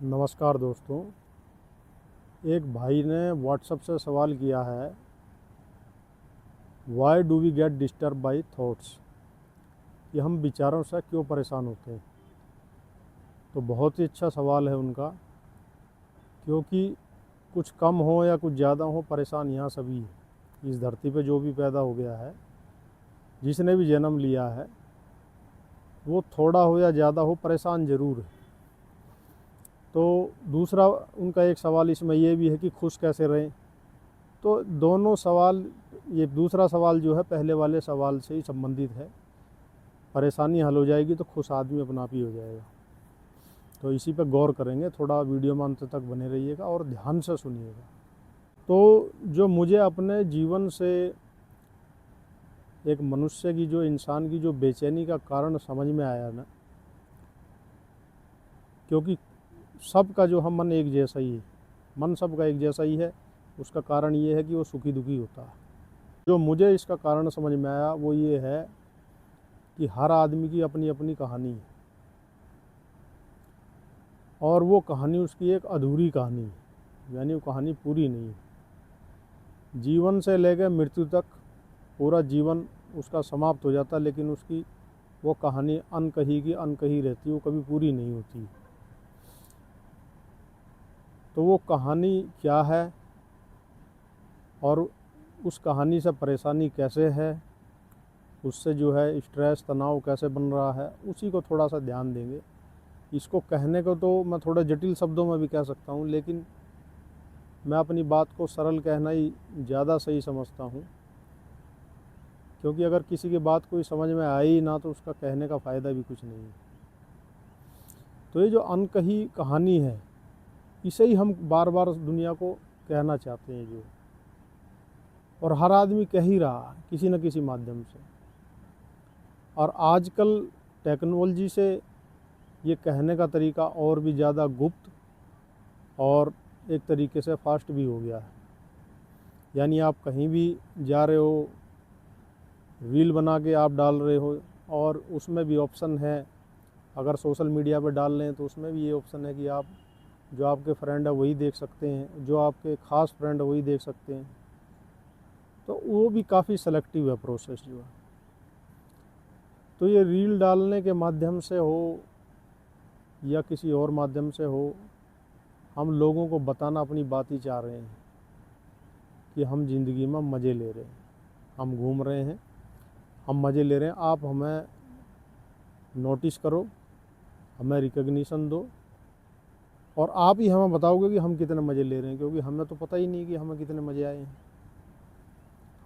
नमस्कार दोस्तों। एक भाई ने व्हाट्सएप से सवाल किया है, why do we get disturb by thoughts, कि हम विचारों से क्यों परेशान होते हैं। तो बहुत ही अच्छा सवाल है उनका, क्योंकि कुछ कम हो या कुछ ज़्यादा हो, परेशान यहाँ सभी है। इस धरती पे जो भी पैदा हो गया है, जिसने भी जन्म लिया है, वो थोड़ा हो या ज़्यादा हो परेशान ज़रूर है। तो दूसरा उनका एक सवाल इसमें ये भी है कि खुश कैसे रहें। तो दोनों सवाल, ये दूसरा सवाल जो है पहले वाले सवाल से ही संबंधित है। परेशानी हल हो जाएगी तो खुश आदमी अपना आप ही हो जाएगा। तो इसी पे गौर करेंगे, थोड़ा वीडियो में अंत तक बने रहिएगा और ध्यान से सुनिएगा। तो जो मुझे अपने जीवन से एक मनुष्य की, जो इंसान की जो बेचैनी का कारण समझ में आया ना, क्योंकि सबका जो हम मन एक जैसा ही है, मन सबका एक जैसा ही है। उसका कारण ये है कि वो सुखी दुखी होता है। जो मुझे इसका कारण समझ में आया वो ये है कि हर आदमी की अपनी अपनी कहानी है, और वो कहानी उसकी एक अधूरी कहानी है, यानी वो कहानी पूरी नहीं है। जीवन से लेकर मृत्यु तक पूरा जीवन उसका समाप्त हो जाता है, लेकिन उसकी वो कहानी अनकही की अनकही रहती है, वो कभी पूरी नहीं होती। तो वो कहानी क्या है और उस कहानी से परेशानी कैसे है, उससे जो है स्ट्रेस तनाव कैसे बन रहा है, उसी को थोड़ा सा ध्यान देंगे। इसको कहने को तो मैं थोड़ा जटिल शब्दों में भी कह सकता हूँ, लेकिन मैं अपनी बात को सरल कहना ही ज़्यादा सही समझता हूँ। क्योंकि अगर किसी की बात कोई समझ में आए ही ना, तो उसका कहने का फ़ायदा भी कुछ नहीं है। तो ये जो अनकही कहानी है, इसे ही हम बार बार दुनिया को कहना चाहते हैं जो, और हर आदमी कह ही रहा है किसी न किसी माध्यम से। और आजकल टेक्नोलॉजी से ये कहने का तरीका और भी ज़्यादा गुप्त और एक तरीके से फास्ट भी हो गया है। यानी आप कहीं भी जा रहे हो, रील बना के आप डाल रहे हो, और उसमें भी ऑप्शन है, अगर सोशल मीडिया पर डाल रहे हैं तो उसमें भी ये ऑप्शन है कि आप जो आपके फ्रेंड है वही देख सकते हैं, जो आपके ख़ास फ्रेंड है वही देख सकते हैं। तो वो भी काफ़ी सेलेक्टिव है प्रोसेस जो है। तो ये रील डालने के माध्यम से हो या किसी और माध्यम से हो, हम लोगों को बताना अपनी बात ही चाह रहे हैं कि हम ज़िंदगी में मज़े ले रहे हैं, हम घूम रहे हैं, हम मज़े ले रहे हैं। आप हमें नोटिस करो, हमें रिकग्निशन दो, और आप ही हमें बताओगे कि हम कितने मज़े ले रहे हैं। क्योंकि हमें तो पता ही नहीं कि हमें कितने मज़े आए हैं।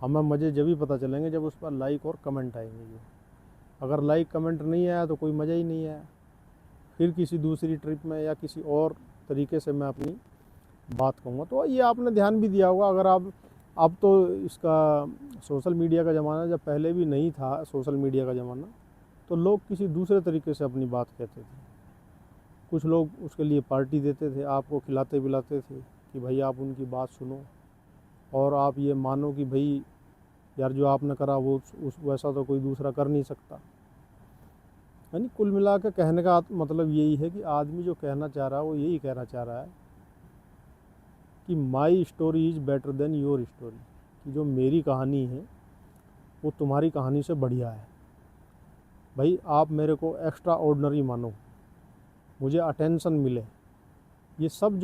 हमें मज़े जब ही पता चलेंगे जब उस पर लाइक और कमेंट आएंगे। जो अगर लाइक कमेंट नहीं आया तो कोई मज़ा ही नहीं आया। फिर किसी दूसरी ट्रिप में या किसी और तरीके से मैं अपनी बात कहूँगा। तो ये आपने ध्यान भी दिया होगा, अगर आप, अब तो इसका सोशल मीडिया का ज़माना, जब पहले भी नहीं था सोशल मीडिया का ज़माना, तो लोग किसी दूसरे तरीके से अपनी बात कहते थे। कुछ लोग उसके लिए पार्टी देते थे, आपको खिलाते पिलाते थे कि भाई आप उनकी बात सुनो और आप ये मानो कि भाई यार जो आपने करा वो उस वैसा तो कोई दूसरा कर नहीं सकता। यानी कुल मिला के कहने का मतलब यही है कि आदमी जो कहना चाह रहा है वो यही कहना चाह रहा है कि my story is better than your story, कि जो मेरी कहानी है वो तुम्हारी कहानी से बढ़िया है। भाई आप मेरे को एक्स्ट्रा ऑर्डिनरी मानो, मुझे अटेंशन मिले। ये सब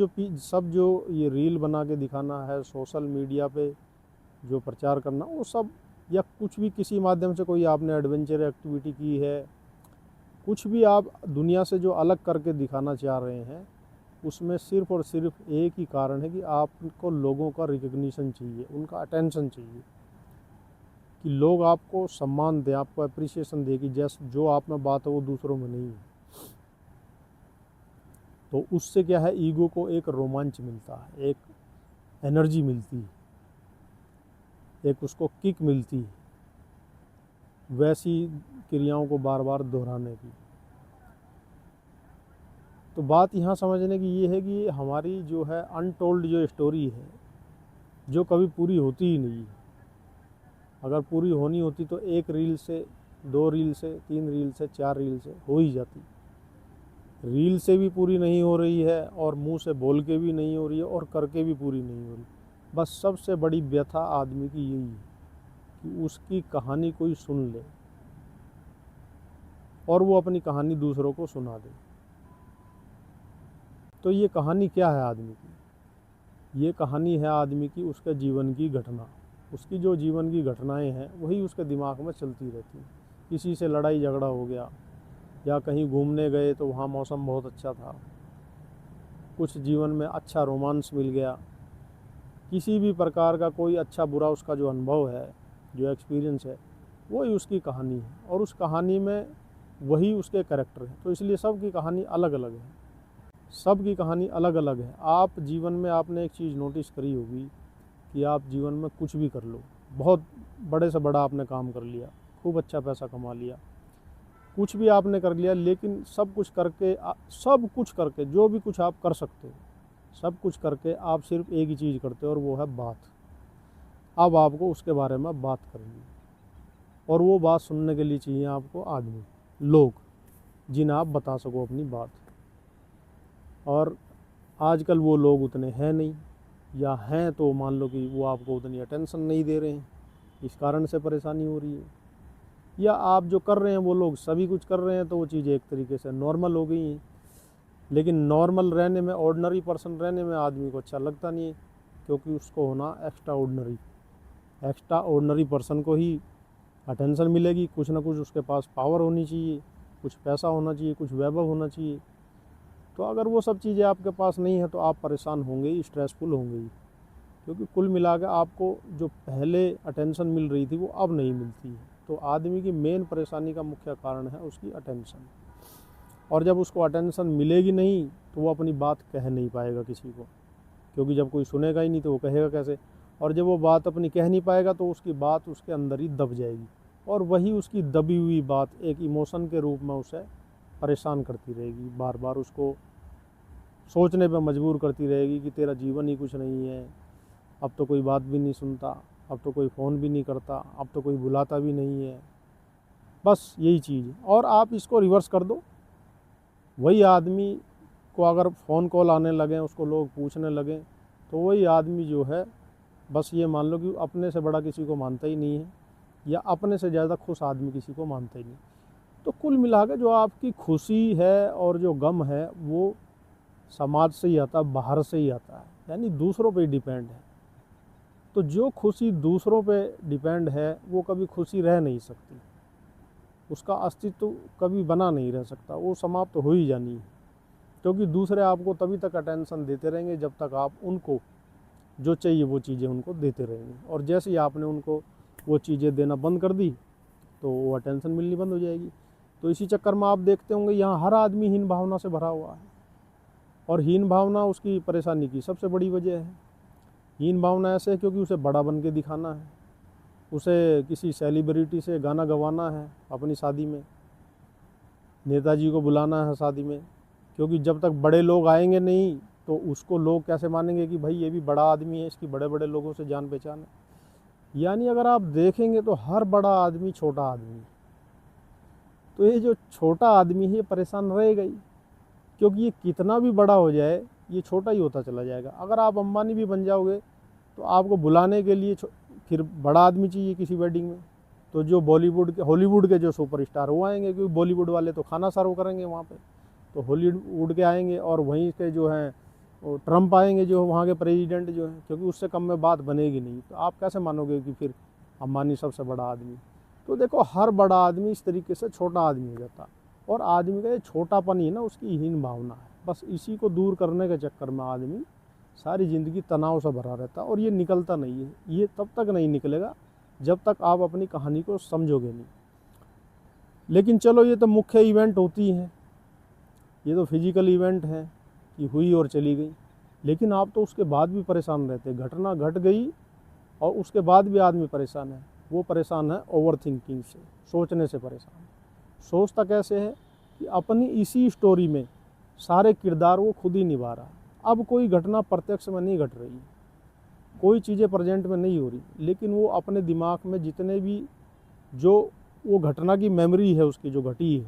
जो ये रील बना के दिखाना है, सोशल मीडिया पे जो प्रचार करना, वो सब, या कुछ भी किसी माध्यम से कोई आपने एडवेंचर एक्टिविटी की है, कुछ भी आप दुनिया से जो अलग करके दिखाना चाह रहे हैं, उसमें सिर्फ़ और सिर्फ एक ही कारण है कि आपको लोगों का रिकग्निशन चाहिए, उनका अटेंशन चाहिए, कि लोग आपको सम्मान दें, आपको अप्रिसिएशन दें कि जैसे जो आप में बात है वो दूसरों में नहीं है। तो उससे क्या है, ईगो को एक रोमांच मिलता है, एक एनर्जी मिलती है, एक उसको किक मिलती है वैसी क्रियाओं को बार बार दोहराने की। तो बात यहाँ समझने की ये है कि हमारी जो है अनटोल्ड जो स्टोरी है, जो कभी पूरी होती ही नहीं है। अगर पूरी होनी होती तो एक रील से, दो रील से, तीन रील से, चार रील से हो ही जाती। रील से भी पूरी नहीं हो रही है और मुंह से बोल के भी नहीं हो रही है और करके भी पूरी नहीं हो रही। बस सबसे बड़ी व्यथा आदमी की यही है कि उसकी कहानी कोई सुन ले और वो अपनी कहानी दूसरों को सुना दे। तो ये कहानी क्या है आदमी की? ये कहानी है आदमी की उसके जीवन की घटना। उसकी जो जीवन की घटनाएं हैं वही उसके दिमाग में चलती रहती हैं। किसी से लड़ाई झगड़ा हो गया, या कहीं घूमने गए तो वहाँ मौसम बहुत अच्छा था, कुछ जीवन में अच्छा रोमांस मिल गया, किसी भी प्रकार का कोई अच्छा बुरा उसका जो अनुभव है, जो एक्सपीरियंस है, वही उसकी कहानी है। और उस कहानी में वही उसके कैरेक्टर हैं। तो इसलिए सबकी कहानी अलग अलग है, सबकी कहानी अलग अलग है। आप जीवन में आपने एक चीज़ नोटिस करी होगी कि आप जीवन में कुछ भी कर लो, बहुत बड़े से बड़ा आपने काम कर लिया, खूब अच्छा पैसा कमा लिया, कुछ भी आपने कर लिया, लेकिन सब कुछ करके जो भी कुछ आप कर सकते हो, सब कुछ करके आप सिर्फ एक ही चीज़ करते हो और वो है बात। अब आपको उसके बारे में बात करनी है और वो बात सुनने के लिए चाहिए आपको आदमी, लोग, जिन्हें आप बता सको अपनी बात। और आजकल वो लोग उतने हैं नहीं, या हैं तो मान लो कि वो आपको उतनी अटेंशन नहीं दे रहे हैं, इस कारण से परेशानी हो रही है। या आप जो कर रहे हैं वो लोग सभी कुछ कर रहे हैं तो वो चीज़ें एक तरीके से नॉर्मल हो गई हैं। लेकिन नॉर्मल रहने में, ऑर्डिनरी पर्सन रहने में आदमी को अच्छा लगता नहीं है, क्योंकि उसको होना एक्स्ट्रा ऑर्डिनरी पर्सन को ही अटेंशन मिलेगी। कुछ ना कुछ उसके पास पावर होनी चाहिए, कुछ पैसा होना चाहिए, कुछ वैभव होना चाहिए। तो अगर वो सब चीज़ें आपके पास नहीं है तो आप परेशान होंगे ही, स्ट्रेसफुल होंगे ही। क्योंकि कुल मिला के आपको जो पहले अटेंशन मिल रही थी वो अब नहीं मिलती है। तो आदमी की मेन परेशानी का मुख्य कारण है उसकी अटेंशन। और जब उसको अटेंशन मिलेगी नहीं तो वो अपनी बात कह नहीं पाएगा किसी को, क्योंकि जब कोई सुनेगा ही नहीं तो वो कहेगा कैसे। और जब वो बात अपनी कह नहीं पाएगा तो उसकी बात उसके अंदर ही दब जाएगी, और वही उसकी दबी हुई बात एक इमोशन के रूप में उसे परेशान करती रहेगी, बार बार उसको सोचने पर मजबूर करती रहेगी कि तेरा जीवन ही कुछ नहीं है, अब तो कोई बात भी नहीं सुनता, अब तो कोई फ़ोन भी नहीं करता, अब तो कोई बुलाता भी नहीं है। बस यही चीज़ है। और आप इसको रिवर्स कर दो, वही आदमी को अगर फ़ोन कॉल आने लगें, उसको लोग पूछने लगें, तो वही आदमी जो है, बस ये मान लो कि अपने से बड़ा किसी को मानता ही नहीं है, या अपने से ज़्यादा खुश आदमी किसी को मानता ही नहीं। तो कुल मिला के जो आपकी खुशी है और जो गम है वो समाज से ही आता है, बाहर से ही आता है, यानी दूसरों पे डिपेंड है। तो जो खुशी दूसरों पे डिपेंड है वो कभी खुशी रह नहीं सकती, उसका अस्तित्व कभी बना नहीं रह सकता, वो समाप्त हो ही जानी है। क्योंकि दूसरे आपको तभी तक अटेंशन देते रहेंगे जब तक आप उनको जो चाहिए वो चीज़ें उनको देते रहेंगे। और जैसे ही आपने उनको वो चीज़ें देना बंद कर दी तो वो अटेंशन मिलनी बंद हो जाएगी। तो इसी चक्कर में आप देखते होंगे यहाँ हर आदमी हीन भावना से भरा हुआ है, और हीन भावना उसकी परेशानी की सबसे बड़ी वजह है। हीन भावना ऐसे है क्योंकि उसे बड़ा बन के दिखाना है, उसे किसी सेलिब्रिटी से गाना गवाना है अपनी शादी में, नेताजी को बुलाना है शादी में, क्योंकि जब तक बड़े लोग आएंगे नहीं तो उसको लोग कैसे मानेंगे कि भाई ये भी बड़ा आदमी है, इसकी बड़े बड़े लोगों से जान पहचान है। यानी अगर आप देखेंगे तो हर बड़ा आदमी छोटा आदमी है। तो ये जो छोटा आदमी है ये परेशान रहेगा ही, क्योंकि ये कितना भी बड़ा हो जाए ये छोटा ही होता चला जाएगा। अगर आप अंबानी भी बन जाओगे तो आपको बुलाने के लिए फिर बड़ा आदमी चाहिए किसी वेडिंग में। तो जो बॉलीवुड के, हॉलीवुड के जो सुपरस्टार वो आएंगे, क्योंकि बॉलीवुड वाले तो खाना सर्व करेंगे वहाँ पे, तो हॉलीवुड के आएंगे। और वहीं के जो हैं वो ट्रम्प आएंगे, जो वहाँ के प्रेसिडेंट जो हैं, क्योंकि उससे कम में बात बनेगी नहीं। तो आप कैसे मानोगे कि फिर अंबानी सबसे बड़ा आदमी? तो देखो हर बड़ा आदमी इस तरीके से छोटा आदमी हो जाता, और आदमी का ये छोटापन ही ना उसकी हीन भावना है। बस इसी को दूर करने के चक्कर में आदमी सारी ज़िंदगी तनाव से भरा रहता, और ये निकलता नहीं है। ये तब तक नहीं निकलेगा जब तक आप अपनी कहानी को समझोगे नहीं। लेकिन चलो ये तो मुख्य इवेंट होती हैं, ये तो फिजिकल इवेंट है कि हुई और चली गई। लेकिन आप तो उसके बाद भी परेशान रहते, घटना घट गई और उसके बाद भी आदमी परेशान है। वो परेशान है ओवर थिंकिंग से, सोचने से परेशान। सोचता कैसे है कि अपनी इसी स्टोरी में सारे किरदार वो खुद ही निभा रहा है। अब कोई घटना प्रत्यक्ष में नहीं घट रही, कोई चीज़ें प्रेजेंट में नहीं हो रही, लेकिन वो अपने दिमाग में जितने भी जो वो घटना की मेमोरी है उसकी जो घटी है,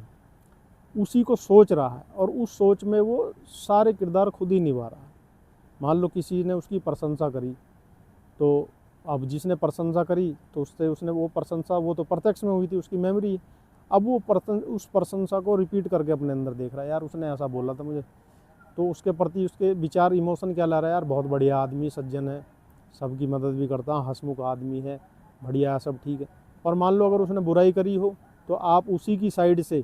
उसी को सोच रहा है और उस सोच में वो सारे किरदार खुद ही निभा रहा है। मान लो किसी ने उसकी प्रशंसा करी, तो अब जिसने प्रशंसा करी तो उससे उसने वो प्रशंसा, वो तो प्रत्यक्ष में हुई थी, उसकी मेमोरी। अब वो उस प्रशंसा को रिपीट करके अपने अंदर देख रहा है, यार उसने ऐसा बोला था मुझे, तो उसके प्रति उसके विचार, इमोशन क्या ला रहा है, यार बहुत बढ़िया आदमी, सज्जन है, सबकी मदद भी करता, हंसमुख आदमी है, बढ़िया है, सब ठीक है। और मान लो अगर उसने बुराई करी हो, तो आप उसी की साइड से,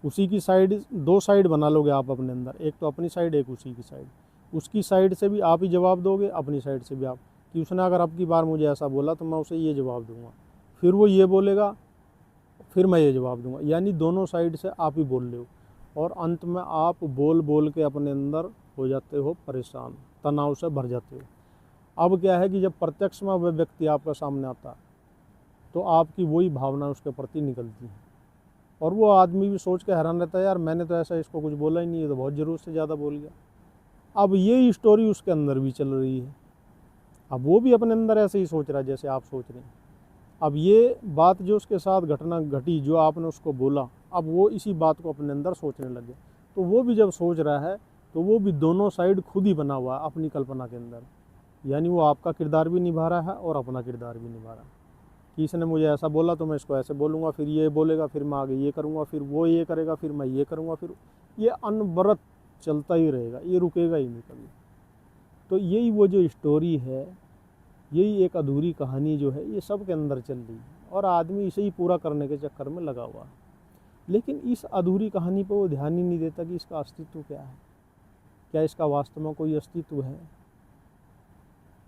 उसी की साइड, दो साइड बना लोगे आप अपने अंदर, एक तो अपनी साइड, एक उसी की साइड। उसकी साइड से भी आप ही जवाब दोगे, अपनी साइड से भी आप, कि उसने अगर अब की बार मुझे ऐसा बोला तो मैं उसे ये जवाब दूंगा, फिर वो ये बोलेगा, फिर मैं ये जवाब दूंगा, यानी दोनों साइड से आप ही बोल रहे हो। और अंत में आप बोल बोल के अपने अंदर हो जाते हो परेशान, तनाव से भर जाते हो। अब क्या है कि जब प्रत्यक्ष में वह व्यक्ति आपका सामने आता है, तो आपकी वही भावना उसके प्रति निकलती है, और वो आदमी भी सोच के हैरान रहता है, यार मैंने तो ऐसा इसको कुछ बोला ही नहीं, है तो बहुत ज़रूरत से ज़्यादा बोल गया। अब ये स्टोरी उसके अंदर भी चल रही है, अब वो भी अपने अंदर ऐसे ही सोच रहा है जैसे आप सोच रहे हैं। अब ये बात जो उसके साथ घटना घटी, जो आपने उसको बोला, अब वो इसी बात को अपने अंदर सोचने लगे। तो वो भी जब सोच रहा है, तो वो भी दोनों साइड खुद ही बना हुआ है अपनी कल्पना के अंदर, यानी वो आपका किरदार भी निभा रहा है और अपना किरदार भी निभा रहा है, कि इसने मुझे ऐसा बोला तो मैं इसको ऐसे बोलूँगा, फिर ये बोलेगा, फिर मैं आगे ये करूँगा, फिर वो ये करेगा, फिर मैं ये करूँगा, फिर ये अनवरत चलता ही रहेगा, ये रुकेगा ही नहीं कभी। तो यही वो जो स्टोरी है, यही एक अधूरी कहानी जो है, ये सब के अंदर चल रही है, और आदमी इसे ही पूरा करने के चक्कर में लगा हुआ है। लेकिन इस अधूरी कहानी पर वो ध्यान ही नहीं देता कि इसका अस्तित्व क्या है, क्या इसका वास्तव में कोई अस्तित्व है।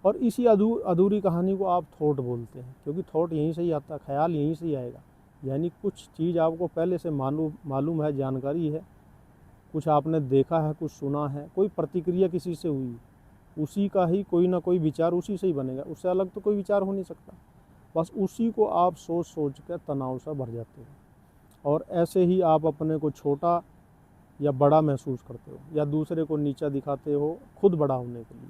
और इसी अधूरी कहानी को आप थॉट बोलते हैं, क्योंकि थॉट यहीं से ही आता है, ख्याल यहीं से ही आएगा। यानी कुछ चीज़ आपको पहले से मालूम है, जानकारी है, कुछ आपने देखा है, कुछ सुना है, कोई प्रतिक्रिया किसी से हुई, उसी का ही कोई ना कोई विचार उसी से ही बनेगा, उससे अलग तो कोई विचार हो नहीं सकता। बस उसी को आप सोच सोच कर तनाव से भर जाते हो, और ऐसे ही आप अपने को छोटा या बड़ा महसूस करते हो, या दूसरे को नीचा दिखाते हो खुद बड़ा होने के लिए।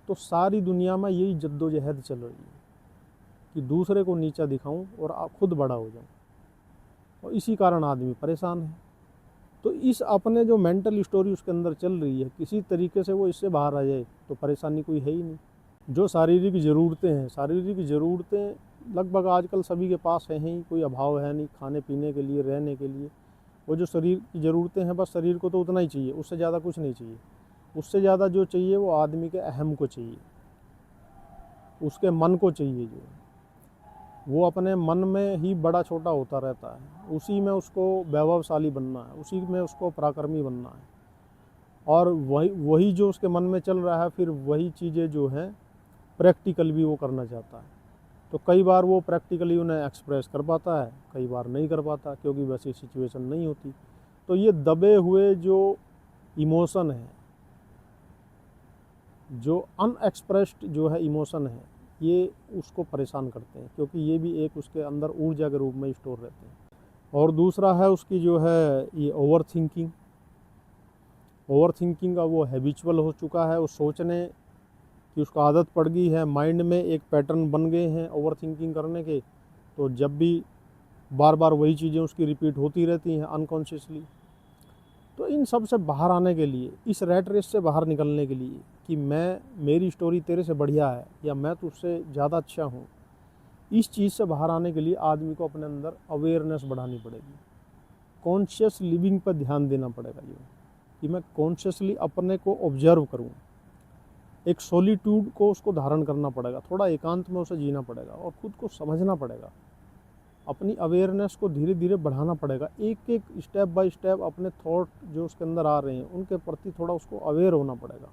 तो सारी दुनिया में यही जद्दोजहद चल रही है कि दूसरे को नीचा दिखाऊं और आप खुद बड़ा हो जाऊं, और इसी कारण आदमी परेशान है। तो इस अपने जो मेंटल स्टोरी उसके अंदर चल रही है, किसी तरीके से वो इससे बाहर आ जाए तो परेशानी कोई है ही नहीं। जो शारीरिक ज़रूरतें हैं, शारीरिक ज़रूरतें लगभग आजकल सभी के पास हैं ही, कोई अभाव है नहीं, खाने पीने के लिए, रहने के लिए। वो जो शरीर की ज़रूरतें हैं, बस शरीर को तो उतना ही चाहिए, उससे ज़्यादा कुछ नहीं चाहिए। उससे ज़्यादा जो चाहिए वो आदमी के अहम को चाहिए, उसके मन को चाहिए। जो वो अपने मन में ही बड़ा छोटा होता रहता है, उसी में उसको वैभवशाली बनना है, उसी में उसको पराक्रमी बनना है, और वही वही जो उसके मन में चल रहा है, फिर वही चीज़ें जो हैं प्रैक्टिकल भी वो करना चाहता है। तो कई बार वो प्रैक्टिकली उन्हें एक्सप्रेस कर पाता है, कई बार नहीं कर पाता, क्योंकि वैसी सिचुएशन नहीं होती। तो ये दबे हुए जो इमोशन है, जो अनएक्सप्रेस्ड जो है इमोशन है, ये उसको परेशान करते हैं, क्योंकि ये भी एक उसके अंदर ऊर्जा के रूप में स्टोर रहते हैं। और दूसरा है उसकी जो है ये ओवर थिंकिंग। ओवर थिंकिंग का वो हैबिचुअल हो चुका है, वो सोचने की उसको आदत पड़ गई है, माइंड में एक पैटर्न बन गए हैं ओवर थिंकिंग करने के। तो जब भी बार बार वही चीज़ें उसकी रिपीट होती रहती हैं अनकॉन्शियसली। तो इन सब से बाहर आने के लिए, इस रैट रेस से बाहर निकलने के लिए, कि मेरी स्टोरी तेरे से बढ़िया है या मैं तुझसे ज़्यादा अच्छा हूँ, इस चीज़ से बाहर आने के लिए आदमी को अपने अंदर अवेयरनेस बढ़ानी पड़ेगी, कॉन्शियस लिविंग पर ध्यान देना पड़ेगा। ये कि मैं कॉन्शियसली अपने को ऑब्जर्व करूँ, एक सॉलिट्यूड को उसको धारण करना पड़ेगा, थोड़ा एकांत में उसे जीना पड़ेगा, और खुद को समझना पड़ेगा, अपनी अवेयरनेस को धीरे धीरे बढ़ाना पड़ेगा। एक एक स्टेप बाय स्टेप अपने थॉट जो उसके अंदर आ रहे हैं उनके प्रति थोड़ा उसको अवेयर होना पड़ेगा,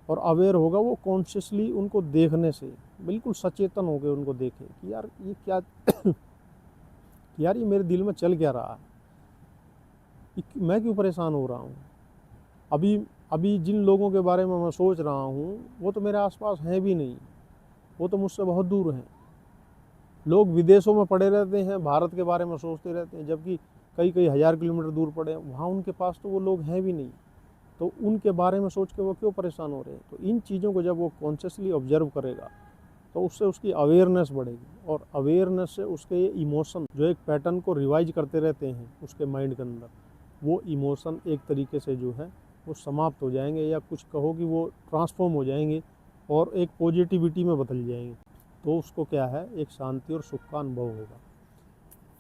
और अवेयर होगा वो कॉन्शियसली उनको देखने से, बिल्कुल सचेतन होकर उनको देखे कि यार ये क्या यार ये मेरे दिल में चल क्या रहा है, मैं क्यों परेशान हो रहा हूँ। अभी अभी जिन लोगों के बारे में मैं सोच रहा हूँ वो तो मेरे आसपास हैं भी नहीं, वो तो मुझसे बहुत दूर हैं। लोग विदेशों में पड़े रहते हैं, भारत के बारे में सोचते रहते हैं, जबकि कई कई हज़ार किलोमीटर दूर पड़े हैं, वहाँ उनके पास तो वो लोग हैं भी नहीं, तो उनके बारे में सोच के वो क्यों परेशान हो रहे हैं। तो इन चीज़ों को जब वो कॉन्शियसली ऑब्जर्व करेगा, तो उससे उसकी अवेयरनेस बढ़ेगी, और अवेयरनेस से उसके ये इमोशन जो एक पैटर्न को रिवाइज करते रहते हैं उसके माइंड के अंदर, वो इमोशन एक तरीके से जो है वो समाप्त हो जाएंगे, या कुछ कहो कि वो ट्रांसफॉर्म हो जाएंगे और एक पॉजिटिविटी में बदल जाएंगे। तो उसको क्या है, एक शांति और सुख का अनुभव होगा।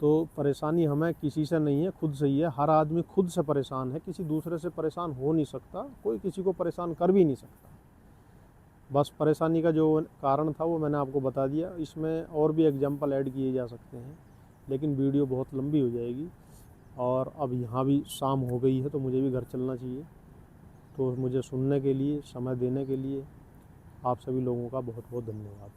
तो परेशानी हमें किसी से नहीं है, खुद से ही है। हर आदमी खुद से परेशान है, किसी दूसरे से परेशान हो नहीं सकता, कोई किसी को परेशान कर भी नहीं सकता। बस परेशानी का जो कारण था वो मैंने आपको बता दिया। इसमें और भी एग्जांपल ऐड किए जा सकते हैं, लेकिन वीडियो बहुत लंबी हो जाएगी, और अब यहाँ भी शाम हो गई है तो मुझे भी घर चलना चाहिए। तो मुझे सुनने के लिए, समय देने के लिए आप सभी लोगों का बहुत बहुत धन्यवाद।